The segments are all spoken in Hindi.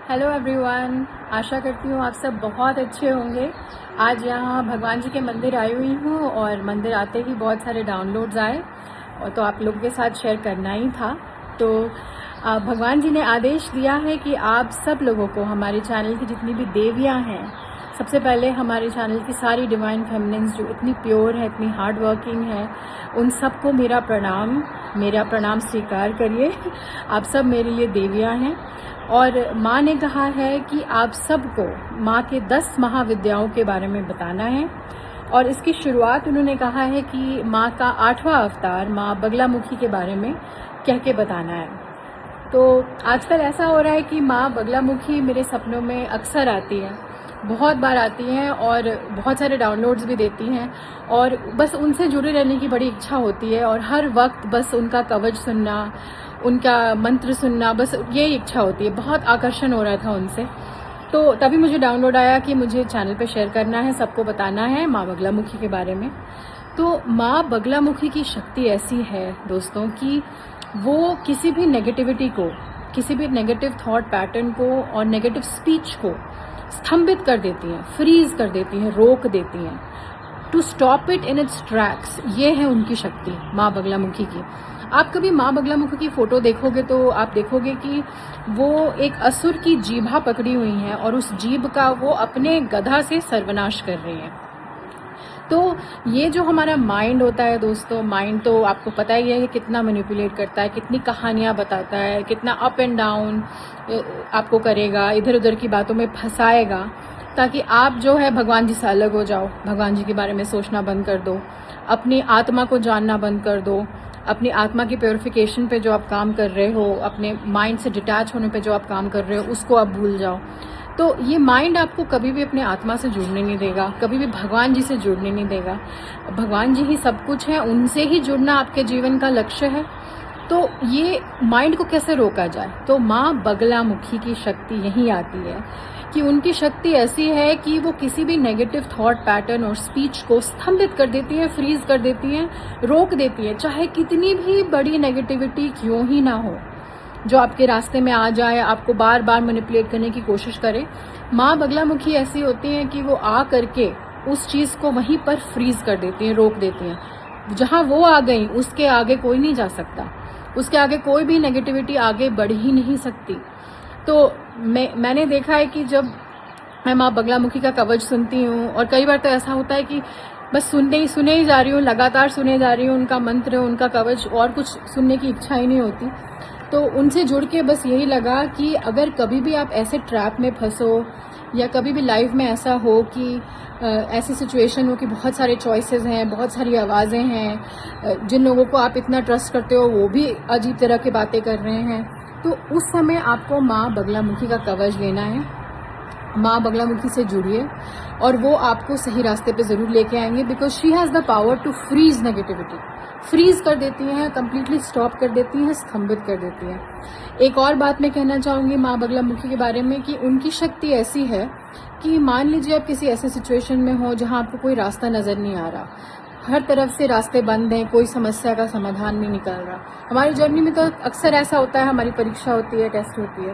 हेलो एवरीवन, आशा करती हूँ आप सब बहुत अच्छे होंगे। आज यहाँ भगवान जी के मंदिर आई हुई हूँ और मंदिर आते ही बहुत सारे डाउनलोड्स आए और तो आप लोगों के साथ शेयर करना ही था। तो भगवान जी ने आदेश दिया है कि आप सब लोगों को, हमारे चैनल की जितनी भी देवियाँ हैं, सबसे पहले हमारे चैनल की सारी डिवाइन फेमिनिन्स जो इतनी प्योर है, इतनी हार्ड वर्किंग है, उन सबको मेरा प्रणाम स्वीकार करिए। आप सब मेरे लिए देवियाँ हैं और माँ ने कहा है कि आप सबको माँ के 10 महाविद्याओं के बारे में बताना है और इसकी शुरुआत उन्होंने कहा है कि माँ का 8वां अवतार माँ बगलामुखी के बारे में कह के बताना है। तो आजकल ऐसा हो रहा है कि माँ बगलामुखी मेरे सपनों में अक्सर आती है, बहुत बार आती हैं और बहुत सारे डाउनलोड्स भी देती हैं और बस उनसे जुड़े रहने की बड़ी इच्छा होती है और हर वक्त बस उनका कवच सुनना, उनका मंत्र सुनना, बस यही इच्छा होती है। बहुत आकर्षण हो रहा था उनसे, तो तभी मुझे डाउनलोड आया कि मुझे चैनल पे शेयर करना है, सबको बताना है माँ बगलामुखी के बारे में। तो माँ बगलामुखी की शक्ति ऐसी है दोस्तों कि वो किसी भी नेगेटिविटी को, किसी भी नेगेटिव थॉट पैटर्न को और नेगेटिव स्पीच को स्तंभित कर देती हैं, फ्रीज कर देती हैं, रोक देती हैं, to stop it in its tracks. ये है उनकी शक्ति माँ बगलामुखी की। आप कभी माँ बगलामुखी की फोटो देखोगे तो आप देखोगे कि वो एक असुर की जीभा पकड़ी हुई है और उस जीभ का वो अपने गधा से सर्वनाश कर रही है। तो ये जो हमारा माइंड होता है दोस्तों, माइंड तो आपको पता ही है कि कितना मैनिपुलेट करता है, कितनी कहानियाँ बताता है, कितना अप एंड डाउन आपको करेगा, इधर उधर की बातों में फंसाएगा ताकि आप जो है भगवान जी से अलग हो जाओ, भगवान जी के बारे में सोचना बंद कर दो, अपनी आत्मा को जानना बंद कर दो, अपनी आत्मा की प्योरिफिकेशन पे जो आप काम कर रहे हो, अपने माइंड से डिटैच होने पे जो आप काम कर रहे हो, उसको आप भूल जाओ। तो ये माइंड आपको कभी भी अपने आत्मा से जुड़ने नहीं देगा, कभी भी भगवान जी से जुड़ने नहीं देगा। भगवान जी ही सब कुछ है, उनसे ही जुड़ना आपके जीवन का लक्ष्य है। तो ये माइंड को कैसे रोका जाए? तो माँ बगलामुखी की शक्ति यही आती है कि उनकी शक्ति ऐसी है कि वो किसी भी नेगेटिव थॉट पैटर्न और स्पीच को स्तंभित कर देती है, फ्रीज कर देती है, रोक देती है, चाहे कितनी भी बड़ी नेगेटिविटी क्यों ही ना हो जो आपके रास्ते में आ जाए, आपको बार बार मैनिपुलेट करने की कोशिश करे। माँ बगलामुखी ऐसी होती हैं कि वो आ करके उस चीज को वहीं पर फ्रीज कर देती हैं, रोक देती हैं। जहां वो आ गई उसके आगे कोई नहीं जा सकता, उसके आगे कोई भी नेगेटिविटी आगे बढ़ ही नहीं सकती। तो मैंने देखा है कि जब मैं माँ बगलामुखी का कवच सुनती हूँ, और कई बार तो ऐसा होता है कि बस सुने ही जा रही हूँ, लगातार सुने जा रही हूँ उनका मंत्र, उनका कवच, और कुछ सुनने की इच्छा ही नहीं होती। तो उनसे जुड़ के बस यही लगा कि अगर कभी भी आप ऐसे ट्रैप में फंसो या कभी भी लाइफ में ऐसा हो कि ऐसी सिचुएशन हो कि बहुत सारे चॉइसेस हैं, बहुत सारी आवाज़ें हैं, जिन लोगों को आप इतना ट्रस्ट करते हो वो भी अजीब तरह की बातें कर रहे हैं, तो उस समय आपको माँ बगलामुखी का कवच लेना है। माँ बगलामुखी से जुड़िए और वो आपको सही रास्ते पे ज़रूर लेके आएंगे, because she has the power to freeze negativity. Freeze कर देती हैं, कम्प्लीटली स्टॉप कर देती हैं, स्तंभित कर देती हैं। एक और बात मैं कहना चाहूँगी माँ बगलामुखी के बारे में कि उनकी शक्ति ऐसी है कि मान लीजिए आप किसी ऐसे सिचुएशन में हो जहाँ आपको कोई रास्ता नज़र नहीं आ रहा, हर तरफ से रास्ते बंद हैं, कोई समस्या का समाधान नहीं निकल रहा। हमारी जर्नी में तो अक्सर ऐसा होता है, हमारी परीक्षा होती है, टेस्ट होती है,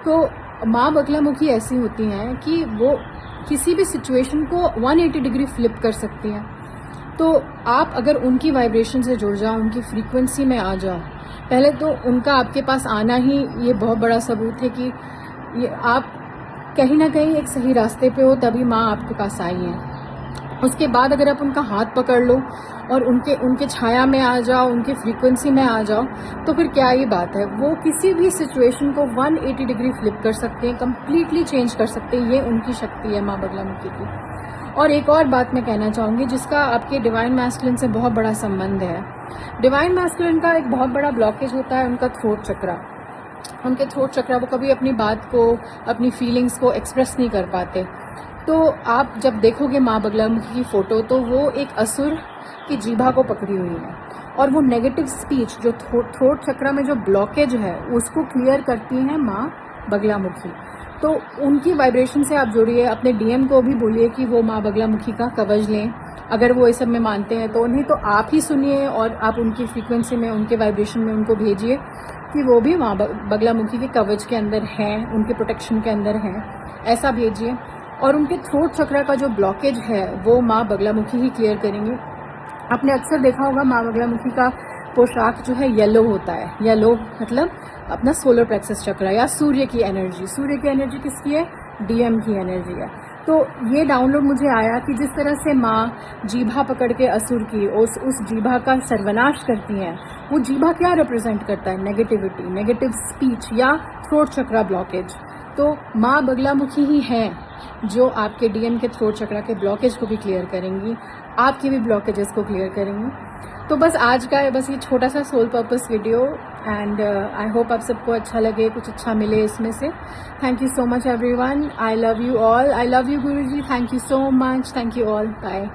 तो माँ बगलामुखी ऐसी होती हैं कि वो किसी भी सिचुएशन को 180 डिग्री फ्लिप कर सकती हैं। तो आप अगर उनकी वाइब्रेशन से जुड़ जाओ, उनकी फ्रीक्वेंसी में आ जाओ, पहले तो उनका आपके पास आना ही ये बहुत बड़ा सबूत है कि ये आप कहीं ना कहीं एक सही रास्ते पे हो, तभी माँ आपके पास आई है। उसके बाद अगर आप उनका हाथ पकड़ लो और उनके छाया में आ जाओ, उनके फ्रीक्वेंसी में आ जाओ, तो फिर क्या ही बात है। वो किसी भी सिचुएशन को 180 डिग्री फ्लिप कर सकते हैं, कम्प्लीटली चेंज कर सकते हैं। ये उनकी शक्ति है माँ बगलामुखी की। और एक और बात मैं कहना चाहूँगी जिसका आपके डिवाइन मैस्कुलिन से बहुत बड़ा संबंध है। डिवाइन मैस्कुलिन का एक बहुत बड़ा ब्लॉकेज होता है उनका थ्रोट चक्रा। उनके थ्रोट चक्रा, वो कभी अपनी बात को, अपनी फीलिंग्स को एक्सप्रेस नहीं कर पाते। तो आप जब देखोगे माँ बगलामुखी की फ़ोटो तो वो एक असुर की जीभा को पकड़ी हुई है और वो नेगेटिव स्पीच जो थ्रोट चक्रा में जो ब्लॉकेज है उसको क्लियर करती हैं माँ बगलामुखी। तो उनकी वाइब्रेशन से आप जुड़िए, अपने डीएम को भी बोलिए कि वो माँ बगलामुखी का कवच लें, अगर वो इस सब में मानते हैं तो। नहीं तो आप ही सुनिए और आप उनकी फ्रीक्वेंसी में, उनके वाइब्रेशन में उनको भेजिए कि वो भी माँ बगलामुखी के कवच के अंदर हैं, उनके प्रोटेक्शन के अंदर हैं, ऐसा भेजिए। और उनके थ्रोट चक्र का जो ब्लॉकेज है वो माँ बगलामुखी ही क्लियर करेंगी। आपने अक्सर देखा होगा माँ बगलामुखी का पोशाक जो है येलो होता है। येलो मतलब अपना सोलर प्लेक्सस चक्र या सूर्य की एनर्जी। सूर्य की एनर्जी किसकी है? डीएम की एनर्जी है। तो ये डाउनलोड मुझे आया कि जिस तरह से माँ जीभा पकड़ के असुर की उस जीभा का सर्वनाश करती हैं, वो जीभा क्या रिप्रेजेंट करता है? नेगेटिविटी, नेगेटिव स्पीच या थ्रोट चक्रा ब्लॉकेज। तो माँ बगलामुखी ही हैं जो आपके डीएम के थ्रोट चक्रा के ब्लॉकेज को भी क्लियर करेंगी, आपके भी ब्लॉकेजेस को क्लियर करेंगी। तो बस आज का बस ये छोटा सा soul purpose video, and I hope आप सबको अच्छा लगे, कुछ अच्छा मिले इसमें से। Thank you so much everyone. I love you all. I love you Guruji. Thank you so much. Thank you all. Bye.